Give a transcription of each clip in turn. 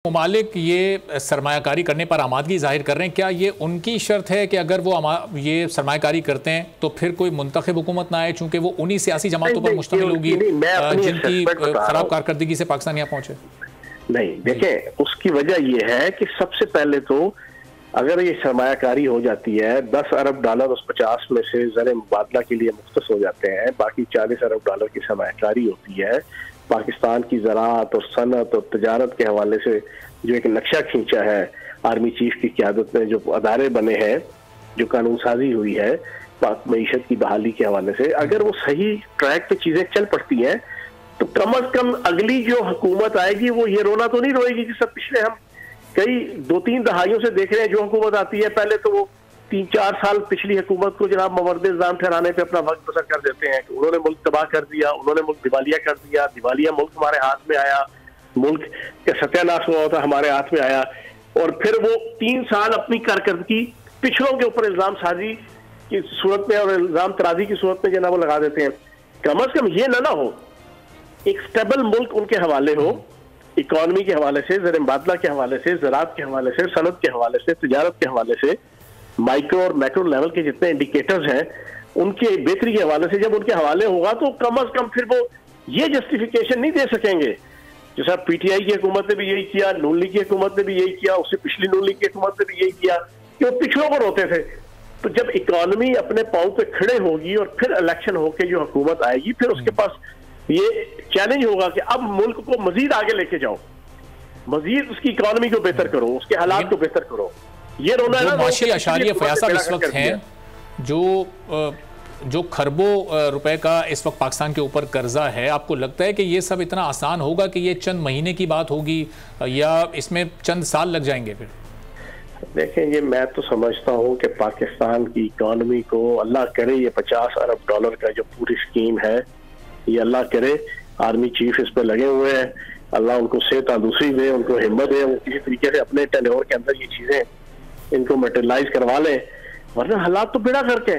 ममालिक ये सरमायाकारी करने पर आमादगी जाहिर कर रहे हैं, क्या ये उनकी शर्त है कि अगर वो ये सरमायाकारी करते हैं तो फिर कोई मुंतखब हुकूमत ना आए, चूंकि वो उन्हीं सियासी जमातों पर मुश्तमिल होगी जिनकी खराब कारकर्दगी से पाकिस्तान यहाँ पहुंचे? नहीं, देखें, उसकी वजह ये है कि सबसे पहले तो अगर ये सरमायाकारी हो जाती है, 10 अरब डॉलर उस 50 में से ज़र मुबादला के लिए मुख्तस हो जाते हैं, बाकी 40 अरब डॉलर की सरमायाकारी होती है। पाकिस्तान की ज़राअत और सनत और तजारत के हवाले से जो एक नक्शा खींचा है आर्मी चीफ की क़यादत में, जो अदारे बने हैं, जो कानून साजी हुई है पाक मईशत की बहाली के हवाले से, अगर वो सही ट्रैक पे चीज़ें चल पड़ती हैं तो कम अज कम अगली जो हुकूमत आएगी वो ये रोना तो नहीं रोएगी कि सब पिछले हम कई 2-3 दहाइयों से देख रहे हैं जो हुकूमत आती है पहले तो वो 3-4 साल पिछली हुकूमत को जनाब मवर्द-ए-इल्ज़ाम ठहराने पे अपना वक्त बसर कर देते हैं कि उन्होंने मुल्क तबाह कर दिया, उन्होंने मुल्क दिवालिया कर दिया, दिवालिया मुल्क हमारे हाथ में आया, मुल्क का सत्यानाश हुआ होता हमारे हाथ में आया, और फिर वो 3 साल अपनी कारकर्दगी पिछड़ों के ऊपर इल्ज़ाम साजी की सूरत में और इल्ज़ाम तराजी की सूरत में जनाब वो लगा देते हैं। कम अज कम ये ना हो, एक स्टेबल मुल्क उनके हवाले हो, इकॉनमी के हवाले से, ज़र मुबादला के हवाले से, ज़राअत के हवाले से, सनत के हवाले से, तिजारत के हवाले से, माइक्रो और मैक्रो लेवल के जितने इंडिकेटर्स हैं उनके बेहतरी के हवाले से जब उनके हवाले होगा तो कम अज कम फिर वो ये जस्टिफिकेशन नहीं दे सकेंगे। जैसा पीटीआई की हुकूमत ने भी यही किया, नून लीग की हुकूमत ने भी यही किया, उससे पिछली नून लीग की हुकूमत ने भी यही किया कि वो पिछड़ों को रोते थे। तो जब इकॉनमी अपने पांव पे खड़े होगी और फिर इलेक्शन होके जो हुकूमत आएगी, फिर उसके पास ये चैलेंज होगा कि अब मुल्क को मजीद आगे लेके जाओ, मजीद उसकी इकॉनमी को बेहतर करो, उसके हालात को बेहतर करो। ये रोना है माशी अशारिया फयासा इस वक्त हैं जो खरबों रुपए का इस वक्त पाकिस्तान के ऊपर कर्जा है, आपको लगता है कि ये सब इतना आसान होगा कि ये चंद महीने की बात होगी या इसमें चंद साल लग जाएंगे? फिर देखें, ये मैं तो समझता हूँ कि पाकिस्तान की इकॉनमी को अल्लाह करे ये 50 अरब डॉलर का जो पूरी स्कीम है, ये अल्लाह करे आर्मी चीफ इस पे लगे हुए हैं, अल्लाह उनको सेहत तंदुरुस्ती दे, उनको हिम्मत दे, वो किसी तरीके से अपने टेन्योर के अंदर ये चीजें इनको मटेरियलाइज करवा ले, वरना हालात तो बेड़ा करके।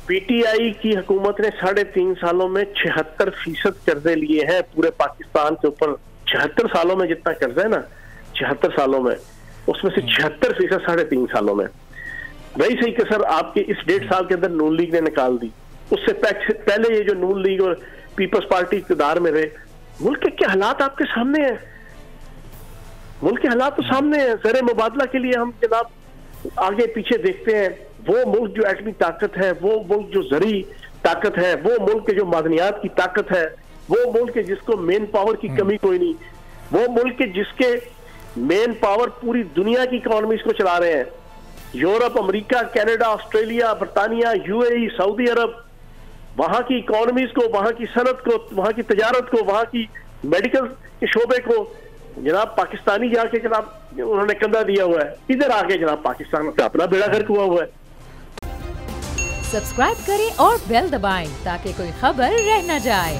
पीटीआई की हुकूमत ने 3.5 सालों में 76% कर्जे लिए हैं पूरे पाकिस्तान के ऊपर। 76 सालों में जितना कर्जा है ना, 76 सालों में, उसमें से 76% 3.5 सालों में। वही सही कसर आपके इस 1.5 साल के अंदर नून लीग ने निकाल दी। उससे पहले ये जो नून लीग और पीपल्स पार्टी इक़्तिदार में रहे, मुल्क के क्या हालात आपके सामने हैं, मुल्क के हालात तो सामने हैं। ज़र मुबादला के लिए हम जनाब आगे पीछे देखते हैं, वो मुल्क जो एटमी ताकत है, वो मुल्क जो ज़री ताकत है, वो मुल्क के जो मादनियात की ताकत है, वो मुल्क के जिसको मेन पावर की कमी कोई नहीं, वो मुल्क के जिसके मेन पावर पूरी दुनिया की इकॉनमीज को चला रहे हैं, यूरोप, अमेरिका, कनाडा, ऑस्ट्रेलिया, बरतानिया, यूएई, सऊदी अरब, वहां की इकॉनमीज को, वहां की सनत को, वहां की तजारत को, वहां की मेडिकल के शोबे को जनाब पाकिस्तानी जाके जनाब उन्होंने कंधा दिया हुआ है। इधर आके जनाब पाकिस्तान का अपना बेड़ा गर्क हुआ हुआ है। सब्सक्राइब करें और बेल दबाएं ताकि कोई खबर रह न जाए।